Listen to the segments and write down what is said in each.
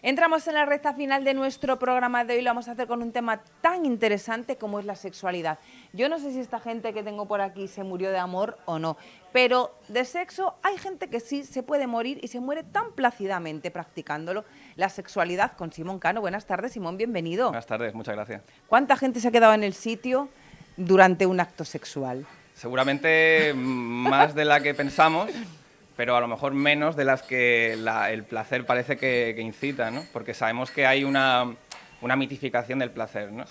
Entramos en la recta final de nuestro programa de hoy. Lo vamos a hacer con un tema tan interesante como es la sexualidad. Yo no sé si esta gente que tengo por aquí se murió de amor o no, pero de sexo hay gente que sí se puede morir y se muere tan plácidamente practicándolo. La sexualidad con Simón Cano. Buenas tardes, Simón, bienvenido. Buenas tardes, muchas gracias. ¿Cuánta gente se ha quedado en el sitio durante un acto sexual? Seguramente más de la que pensamos, pero a lo mejor menos de las que el placer parece que incita, ¿no? Porque sabemos que hay una mitificación del placer, ¿no?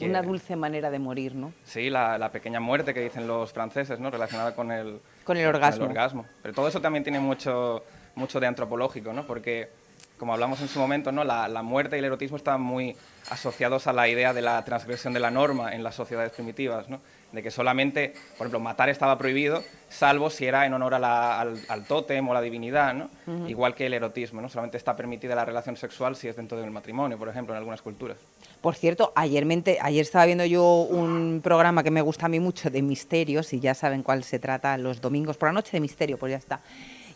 Una dulce manera de morir, ¿no? Sí, la pequeña muerte que dicen los franceses, ¿no? Relacionada con el orgasmo. Pero todo eso también tiene mucho de antropológico, ¿no? Porque, como hablamos en su momento, ¿no? La muerte y el erotismo están muy asociados a la idea de la transgresión de la norma en las sociedades primitivas, ¿no? De que solamente, por ejemplo, matar estaba prohibido, salvo si era en honor al tótem o la divinidad, ¿no? Igual que el erotismo, ¿no? Solamente está permitida la relación sexual si es dentro del matrimonio, por ejemplo, en algunas culturas. Por cierto, ayer estaba viendo yo un programa que me gusta a mí mucho de misterios, y ya saben cuál se trata, los domingos por la noche de misterio, pues ya está.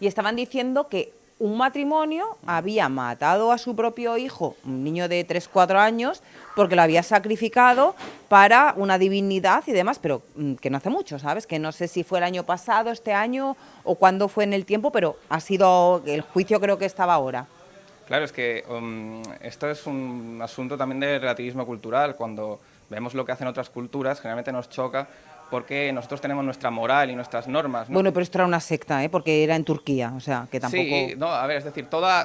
Y estaban diciendo que un matrimonio había matado a su propio hijo, un niño de 3-4 años, porque lo había sacrificado para una divinidad y demás, pero que no hace mucho, ¿sabes? Que no sé si fue el año pasado, este año, o cuándo fue en el tiempo, pero ha sido, el juicio creo que estaba ahora. Claro, es que esto es un asunto también de relativismo cultural. Cuando vemos lo que hacen otras culturas, generalmente nos choca porque nosotros tenemos nuestra moral y nuestras normas, ¿no? Bueno, pero esto era una secta, ¿eh? Porque era en Turquía, o sea, que tampoco... Sí, no, a ver, es decir, toda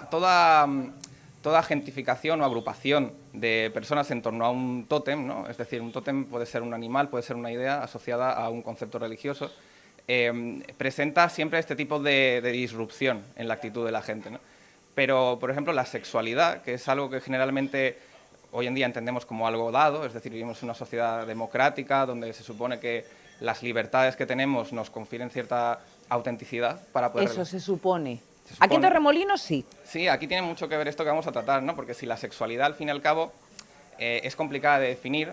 gentificación o agrupación de personas en torno a un tótem, ¿no? Es decir, un tótem puede ser un animal, puede ser una idea asociada a un concepto religioso, presenta siempre este tipo de disrupción en la actitud de la gente, ¿no? Pero, por ejemplo, la sexualidad, que es algo que generalmente hoy en día entendemos como algo dado, es decir, vivimos en una sociedad democrática donde se supone que las libertades que tenemos nos confieren cierta autenticidad para poder... Eso se supone. Aquí en Torremolinos sí. Sí, aquí tiene mucho que ver esto que vamos a tratar, ¿no? Porque si la sexualidad, al fin y al cabo, es complicada de definir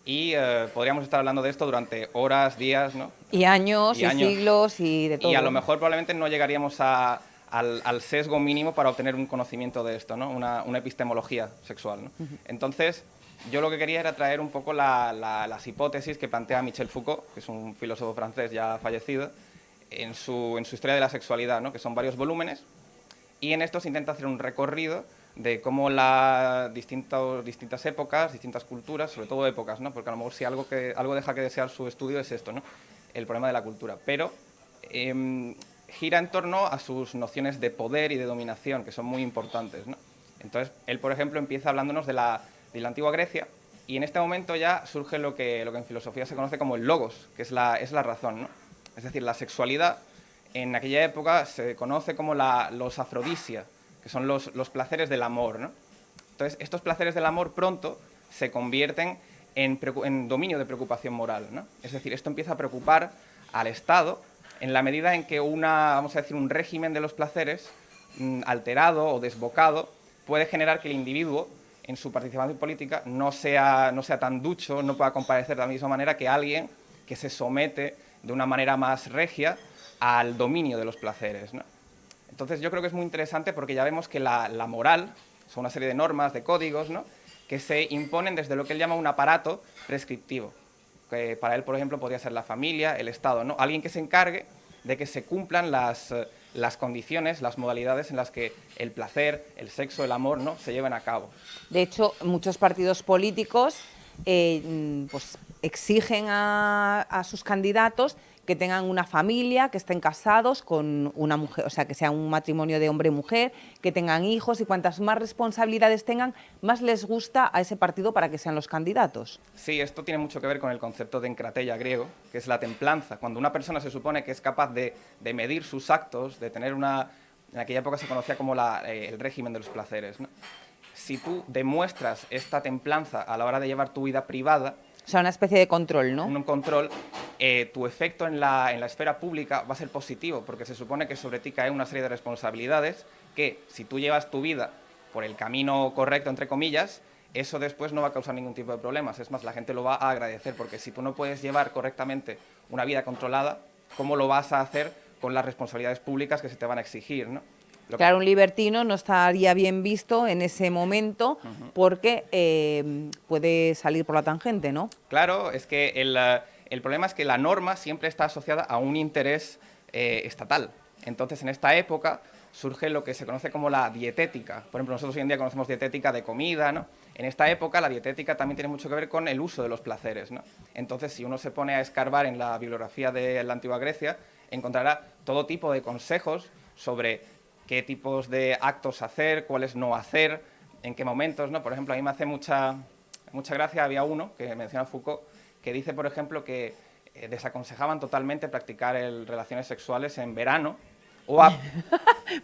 y podríamos estar hablando de esto durante horas, días, ¿no? Y años, y siglos, y de todo. Y a lo mejor probablemente no llegaríamos al sesgo mínimo para obtener un conocimiento de esto, ¿no? Una epistemología sexual, ¿no? Entonces, yo lo que quería era traer un poco las hipótesis que plantea Michel Foucault, que es un filósofo francés ya fallecido, en su historia de la sexualidad, ¿no? Que son varios volúmenes, y en estos intenta hacer un recorrido de cómo distintas épocas, distintas culturas, sobre todo épocas, ¿no? Porque a lo mejor si algo deja que desear su estudio es esto, ¿no? El problema de la cultura. Pero gira en torno a sus nociones de poder y de dominación, que son muy importantes, ¿no? Entonces, él, por ejemplo, empieza hablándonos de la antigua Grecia, y en este momento ya surge lo que en filosofía se conoce como el logos, que es la razón, ¿no? Es decir, la sexualidad en aquella época se conoce como los afrodisia, que son los placeres del amor, ¿no? Entonces, estos placeres del amor pronto se convierten en dominio de preocupación moral, ¿no? Es decir, esto empieza a preocupar al Estado en la medida en que vamos a decir, un régimen de los placeres alterado o desbocado puede generar que el individuo en su participación política no sea tan ducho, no pueda comparecer de la misma manera que alguien que se somete de una manera más regia al dominio de los placeres, ¿no? Entonces yo creo que es muy interesante porque ya vemos que la moral son una serie de normas, de códigos, ¿no? Que se imponen desde lo que él llama un aparato prescriptivo, que para él, por ejemplo, podría ser la familia, el Estado, ¿no? Alguien que se encargue de que se cumplan las condiciones, las modalidades en las que el placer, el sexo, el amor, ¿no? se lleven a cabo. De hecho, muchos partidos políticos pues exigen a sus candidatos que tengan una familia, que estén casados con una mujer, o sea, que sea un matrimonio de hombre y mujer, que tengan hijos, y cuantas más responsabilidades tengan, más les gusta a ese partido para que sean los candidatos. Sí, esto tiene mucho que ver con el concepto de encratella griego, que es la templanza. Cuando una persona se supone que es capaz de medir sus actos, de tener en aquella época se conocía como el régimen de los placeres, ¿no? Si tú demuestras esta templanza a la hora de llevar tu vida privada, o sea, una especie de control, ¿no? Un control, tu efecto en la esfera pública va a ser positivo, porque se supone que sobre ti cae una serie de responsabilidades que, si tú llevas tu vida por el camino correcto, entre comillas, eso después no va a causar ningún tipo de problemas. Es más, la gente lo va a agradecer, porque si tú no puedes llevar correctamente una vida controlada, ¿cómo lo vas a hacer con las responsabilidades públicas que se te van a exigir, ¿no? Claro, un libertino no estaría bien visto en ese momento porque puede salir por la tangente, ¿no? Claro, es que el problema es que la norma siempre está asociada a un interés estatal. Entonces, en esta época surge lo que se conoce como la dietética. Por ejemplo, nosotros hoy en día conocemos dietética de comida, ¿no? En esta época la dietética también tiene mucho que ver con el uso de los placeres, ¿no? Entonces, si uno se pone a escarbar en la bibliografía de la antigua Grecia, encontrará todo tipo de consejos sobre qué tipos de actos hacer, cuáles no hacer, en qué momentos, ¿no? Por ejemplo, a mí me hace mucha gracia, había uno que menciona Foucault, que dice, por ejemplo, que desaconsejaban totalmente practicar relaciones sexuales en verano,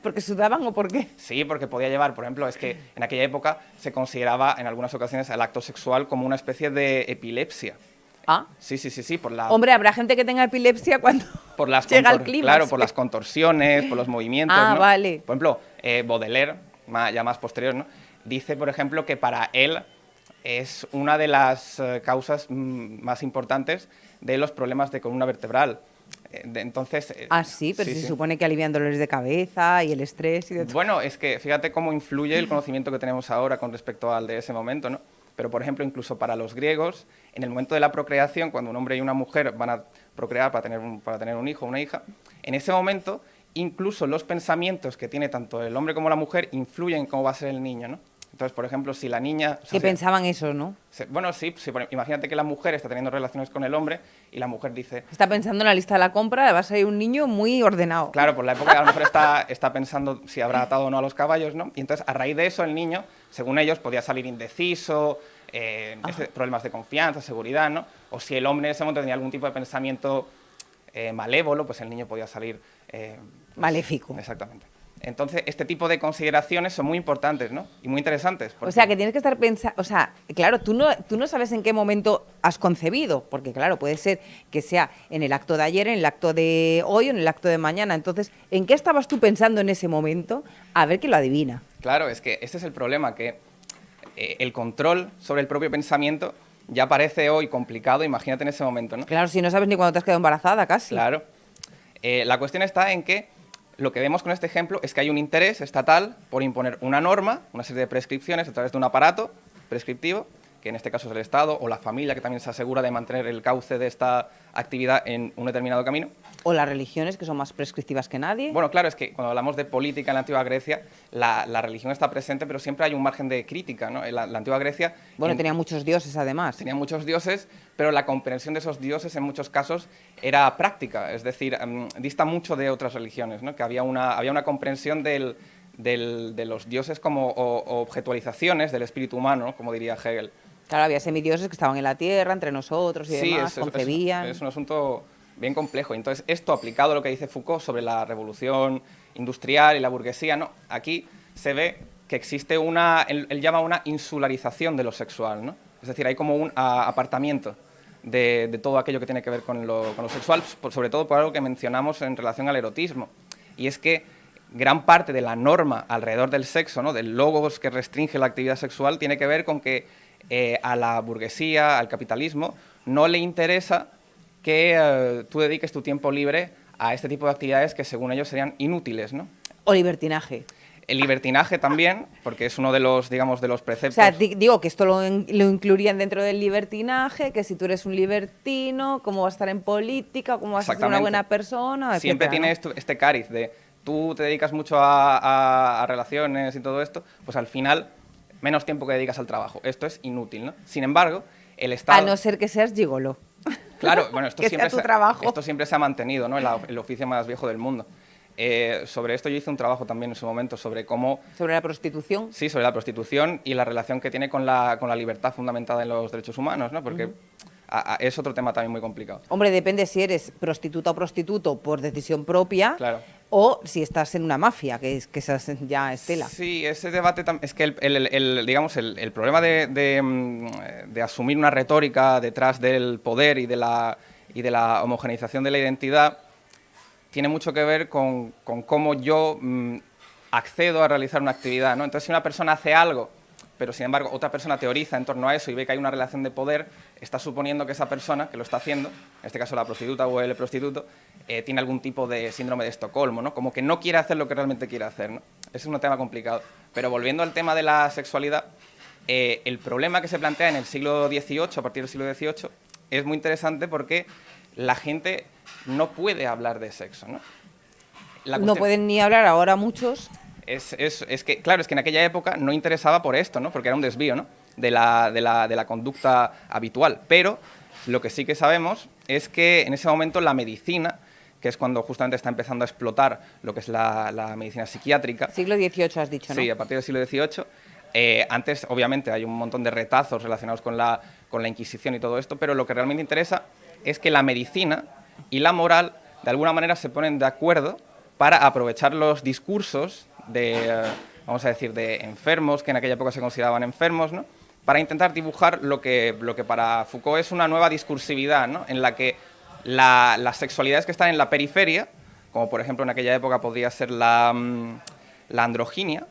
¿Porque sudaban o por qué? Sí, porque podía llevar, por ejemplo, es que en aquella época se consideraba en algunas ocasiones el acto sexual como una especie de epilepsia. Ah. Sí, por la... Hombre, habrá gente que tenga epilepsia cuando llega el clima. Claro, por las contorsiones, por los movimientos, Ah, ¿no? vale. Por ejemplo, Baudelaire, ya más posterior, ¿no? Dice, por ejemplo, que para él es una de las causas más importantes de los problemas de columna vertebral. Entonces... Sí, pero se supone que alivian dolores de cabeza y el estrés y de todo. Bueno, es que fíjate cómo influye el conocimiento que tenemos ahora con respecto al de ese momento, ¿no? Pero, por ejemplo, incluso para los griegos, en el momento de la procreación, cuando un hombre y una mujer van a procrear para tener un hijo o una hija, en ese momento, incluso los pensamientos que tiene tanto el hombre como la mujer influyen en cómo va a ser el niño, ¿no? Entonces, por ejemplo, si la niña... Que pensaban eso, ¿no? Bueno, sí, imagínate que la mujer está teniendo relaciones con el hombre y la mujer dice... Está pensando en la lista de la compra, va a salir un niño muy ordenado. Claro, por la época a lo mejor está pensando si habrá atado o no a los caballos, ¿no? Y entonces, a raíz de eso, el niño, según ellos, podía salir indeciso, problemas de confianza, seguridad, ¿no? O si el hombre en ese momento tenía algún tipo de pensamiento malévolo, pues el niño podía salir... maléfico. Exactamente. Entonces, este tipo de consideraciones son muy importantes, ¿no? Y muy interesantes. O sea, que tienes que estar pensando... O sea, claro, tú no sabes en qué momento has concebido, porque claro, puede ser que sea en el acto de ayer, en el acto de hoy o en el acto de mañana. Entonces, ¿en qué estabas tú pensando en ese momento? A ver que lo adivina. Claro, es que este es el problema, que el control sobre el propio pensamiento ya parece hoy complicado, imagínate en ese momento, ¿no? Claro, si no sabes ni cuándo te has quedado embarazada, casi. Claro. La cuestión está en que lo que vemos con este ejemplo es que hay un interés estatal por imponer una norma, una serie de prescripciones a través de un aparato prescriptivo, que en este caso es el Estado o la familia, que también se asegura de mantener el cauce de esta actividad en un determinado camino. O las religiones, que son más prescriptivas que nadie. Bueno, claro, es que cuando hablamos de política en la antigua Grecia, la religión está presente, pero siempre hay un margen de crítica, ¿no? En la antigua Grecia... Bueno, tenía muchos dioses, además. Tenía muchos dioses, pero la comprensión de esos dioses en muchos casos era práctica, es decir, dista mucho de otras religiones, ¿no? Que había una comprensión de los dioses como objetualizaciones del espíritu humano, ¿no? Como diría Hegel. Claro, había semidioses que estaban en la tierra, entre nosotros y demás, concebían... Es un asunto bien complejo. Entonces, esto aplicado a lo que dice Foucault sobre la revolución industrial y la burguesía, ¿no? Aquí se ve que existe él llama una insularización de lo sexual, ¿no? Es decir, hay como un apartamiento de todo aquello que tiene que ver con lo sexual, sobre todo por algo que mencionamos en relación al erotismo. Y es que gran parte de la norma alrededor del sexo, ¿no? Del logos que restringe la actividad sexual, tiene que ver con que a la burguesía, al capitalismo, no le interesa que tú dediques tu tiempo libre a este tipo de actividades que según ellos serían inútiles, ¿no? O libertinaje. El libertinaje también, porque es uno de los, digamos, de los preceptos... O sea, digo que esto lo incluirían dentro del libertinaje, que si tú eres un libertino, ¿cómo vas a estar en política? ¿Cómo vas a ser una buena persona? Siempre etcétera, tiene este cariz de tú te dedicas mucho a relaciones y todo esto, pues al final menos tiempo que dedicas al trabajo. Esto es inútil, ¿no? Sin embargo, el Estado... A no ser que seas gigolo. Claro, bueno, esto esto siempre se ha mantenido, ¿no? El oficio más viejo del mundo. Sobre esto yo hice un trabajo también en su momento, sobre cómo... ¿Sobre la prostitución? Sí, sobre la prostitución y la relación que tiene con la libertad fundamentada en los derechos humanos, ¿no? Porque es otro tema también muy complicado. Hombre, depende si eres prostituta o prostituto por decisión propia, claro, o si estás en una mafia, que esa ya es tela. Sí, ese debate es que digamos, el problema de asumir una retórica detrás del poder y de la homogeneización de la identidad tiene mucho que ver con cómo yo accedo a realizar una actividad, ¿no? Entonces, si una persona hace algo, pero sin embargo otra persona teoriza en torno a eso y ve que hay una relación de poder, está suponiendo que esa persona que lo está haciendo, en este caso la prostituta o el prostituto, tiene algún tipo de síndrome de Estocolmo, ¿no? Como que no quiere hacer lo que realmente quiere hacer, ¿no? es un tema complicado. Pero volviendo al tema de la sexualidad, el problema que se plantea en el siglo XVIII, a partir del siglo XVIII, es muy interesante porque la gente no puede hablar de sexo, ¿no? No pueden ni hablar ahora muchos. Es que, claro, es que en aquella época no interesaba por esto, ¿no? Porque era un desvío, ¿no? de la conducta habitual. Pero lo que sí que sabemos es que en ese momento la medicina, que es cuando justamente está empezando a explotar lo que es la medicina psiquiátrica. Siglo XVIII has dicho, ¿no? Sí, a partir del siglo XVIII. Antes, obviamente, hay un montón de retazos relacionados con la Inquisición y todo esto, pero lo que realmente interesa es que la medicina y la moral, de alguna manera, se ponen de acuerdo para aprovechar los discursos de, vamos a decir, de enfermos, que en aquella época se consideraban enfermos, ¿no? Para intentar dibujar lo que para Foucault es una nueva discursividad, ¿no? En la que las sexualidades que están en la periferia, como por ejemplo en aquella época podría ser la androginia,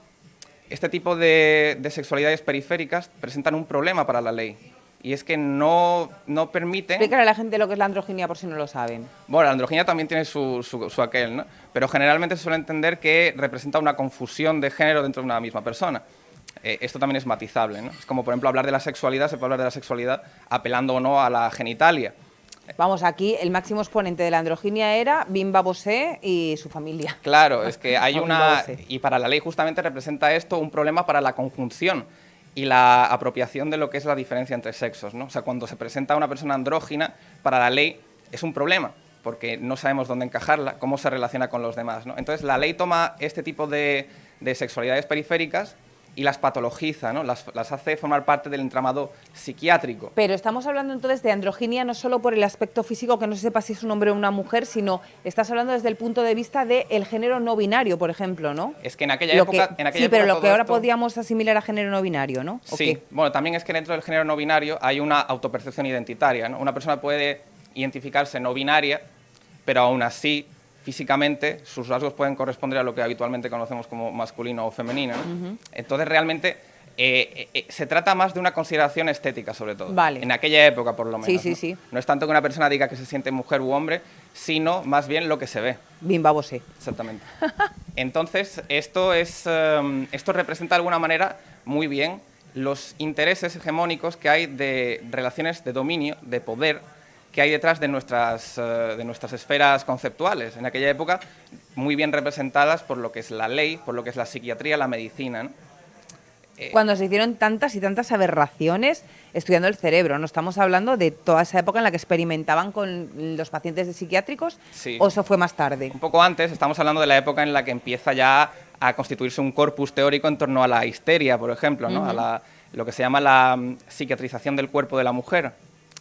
este tipo de sexualidades periféricas presentan un problema para la ley. Y es que no permiten... Explícale a la gente lo que es la androginia por si no lo saben. Bueno, la androginia también tiene su aquel, ¿no? Pero generalmente se suele entender que representa una confusión de género dentro de una misma persona. Esto también es matizable, ¿no? Es como, por ejemplo, hablar de la sexualidad, se puede hablar de la sexualidad apelando o no a la genitalia. Vamos, aquí el máximo exponente de la androginia era Bimba Bosé y su familia. Claro, es que hay una... Y para la ley justamente representa esto un problema para la conjunción y la apropiación de lo que es la diferencia entre sexos, ¿no? O sea, cuando se presenta una persona andrógina, para la ley es un problema, porque no sabemos dónde encajarla, cómo se relaciona con los demás, ¿no? Entonces, la ley toma este tipo de sexualidades periféricas y las patologiza, ¿no? Las hace formar parte del entramado psiquiátrico. Pero estamos hablando entonces de androginia no solo por el aspecto físico, que no se sepa si es un hombre o una mujer, sino estás hablando desde el punto de vista del género no binario, por ejemplo, ¿no? Es que en aquella época... sí, pero lo que ahora podríamos asimilar a género no binario, ¿no? Sí, bueno, también es que dentro del género no binario hay una autopercepción identitaria, ¿no? Una persona puede identificarse no binaria, pero aún así, físicamente, sus rasgos pueden corresponder a lo que habitualmente conocemos como masculino o femenino, ¿no? Entonces, realmente, se trata más de una consideración estética, sobre todo. Vale. En aquella época, por lo menos. Sí, ¿no? sí. No es tanto que una persona diga que se siente mujer u hombre, sino más bien lo que se ve. Bimba Bosé. Exactamente. Entonces, esto representa de alguna manera muy bien los intereses hegemónicos que hay de relaciones de dominio, de poder, que hay detrás de nuestras esferas conceptuales. En aquella época, muy bien representadas por lo que es la ley, por lo que es la psiquiatría, la medicina, ¿no? Cuando se hicieron tantas y tantas aberraciones estudiando el cerebro, ¿no? Estamos hablando de toda esa época en la que experimentaban con los pacientes de psiquiátricos, sí. ¿O eso fue más tarde? Un poco antes, estamos hablando de la época en la que empieza ya a constituirse un corpus teórico en torno a la histeria, por ejemplo, ¿no? A lo que se llama la psiquiatrización del cuerpo de la mujer.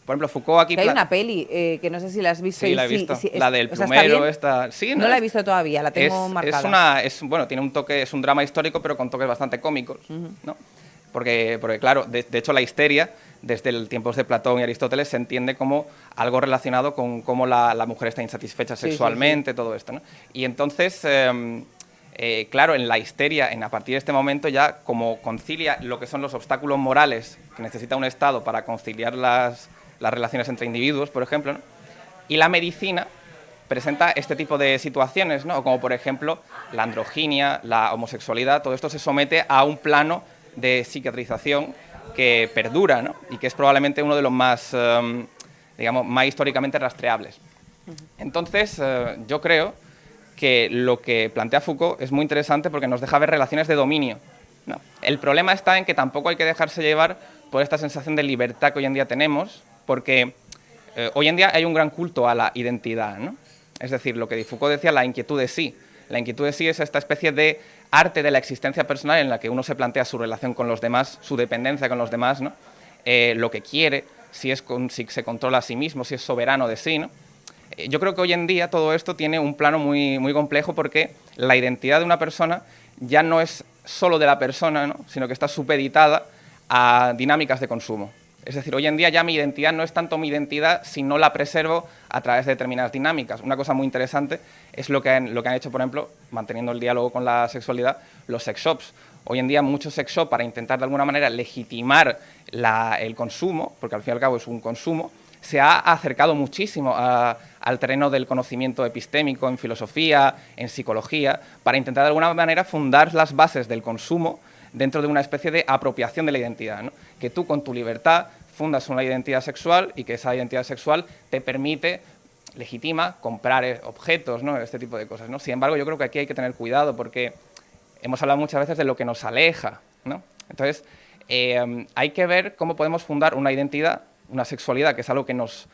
Por ejemplo, Foucault aquí... Que hay una peli, que no sé si la has visto. Sí, la he visto. La del plumero, esta... Sí, no la he visto todavía, la tengo marcada. Bueno, tiene un toque, es un drama histórico, pero con toques bastante cómicos, ¿no? Porque claro, de hecho la histeria, desde el tiempos de Platón y Aristóteles, se entiende como algo relacionado con cómo la mujer está insatisfecha sexualmente, todo esto, ¿no? Y entonces... claro, en la histeria, a partir de este momento ya como concilia lo que son los obstáculos morales que necesita un Estado para conciliar las relaciones entre individuos, por ejemplo, ¿no? Y la medicina presenta este tipo de situaciones, ¿no? Como por ejemplo la androginia, la homosexualidad, todo esto se somete a un plano de psiquiatrización que perdura, ¿no? Y que es probablemente uno de los más, digamos, más históricamente rastreables. Entonces, yo creo que lo que plantea Foucault es muy interesante porque nos deja ver relaciones de dominio, ¿no? El problema está en que tampoco hay que dejarse llevar por esta sensación de libertad que hoy en día tenemos, porque hoy en día hay un gran culto a la identidad, ¿no? Es decir, lo que Foucault decía, la inquietud de sí. La inquietud de sí es esta especie de arte de la existencia personal en la que uno se plantea su relación con los demás, su dependencia con los demás, ¿no? Lo que quiere, si se controla a sí mismo, si es soberano de sí, ¿no? Yo creo que hoy en día todo esto tiene un plano muy, muy complejo porque la identidad de una persona ya no es solo de la persona, ¿no? Sino que está supeditada a dinámicas de consumo. Es decir, hoy en día ya mi identidad no es tanto mi identidad si no la preservo a través de determinadas dinámicas. Una cosa muy interesante es lo que han hecho, por ejemplo, manteniendo el diálogo con la sexualidad, los sex shops. Hoy en día muchos sex shops, para intentar de alguna manera legitimar el consumo, porque al fin y al cabo es un consumo, se ha acercado muchísimo a al terreno del conocimiento epistémico en filosofía, en psicología, para intentar de alguna manera fundar las bases del consumo dentro de una especie de apropiación de la identidad, ¿no? Que tú con tu libertad fundas una identidad sexual y que esa identidad sexual te permite, legitima, comprar objetos, ¿no? Este tipo de cosas, ¿no? Sin embargo, yo creo que aquí hay que tener cuidado porque hemos hablado muchas veces de lo que nos aleja, ¿no? Entonces, hay que ver cómo podemos fundar una identidad, una sexualidad, que es algo que nos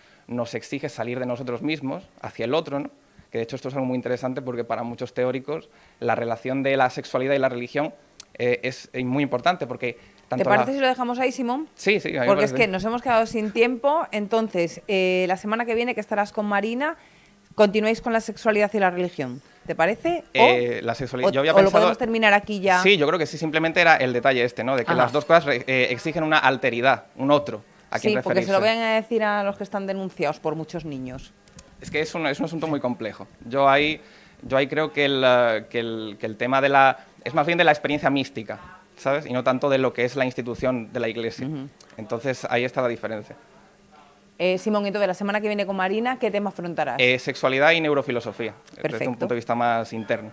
exige salir de nosotros mismos hacia el otro, ¿no? Que de hecho esto es algo muy interesante porque para muchos teóricos la relación de la sexualidad y la religión es muy importante porque... ¿Te parece si lo dejamos ahí, Simón? Sí, sí. Porque es que nos hemos quedado sin tiempo, entonces la semana que viene que estarás con Marina, continuéis con la sexualidad y la religión. ¿Te parece? La sexualidad. Yo había ¿O pensado, lo podemos terminar aquí ya? Sí, yo creo que sí, simplemente era el detalle este, ¿no? De que las dos cosas exigen una alteridad, un otro a quien sí, referirse. porque se lo vayan a decir a los que están denunciados por muchos niños. Es que es un asunto muy complejo. Yo ahí creo que el tema de la... es más bien de la experiencia mística, ¿sabes? Y no tanto de lo que es la institución de la Iglesia. Entonces, ahí está la diferencia. Simón, entonces, la semana que viene con Marina, ¿qué tema afrontarás? Sexualidad y neurofilosofía, desde un punto de vista más interno.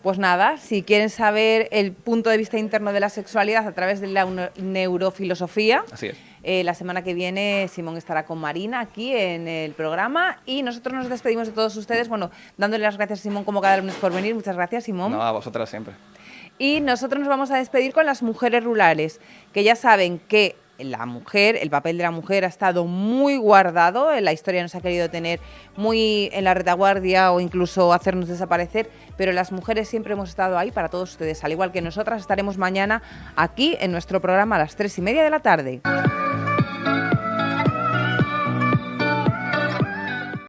Pues nada, si quieren saber el punto de vista interno de la sexualidad a través de la neurofilosofía, así es. La semana que viene Simón estará con Marina aquí en el programa y nosotros nos despedimos de todos ustedes, bueno, dándole las gracias a Simón como cada lunes por venir. Muchas gracias, Simón. No, a vosotras siempre. Y nosotros nos vamos a despedir con las mujeres rurales, que ya saben que la mujer, el papel de la mujer ha estado muy guardado, en la historia nos ha querido tener muy en la retaguardia o incluso hacernos desaparecer, pero las mujeres siempre hemos estado ahí para todos ustedes, al igual que nosotras estaremos mañana aquí en nuestro programa a las 3:30 de la tarde.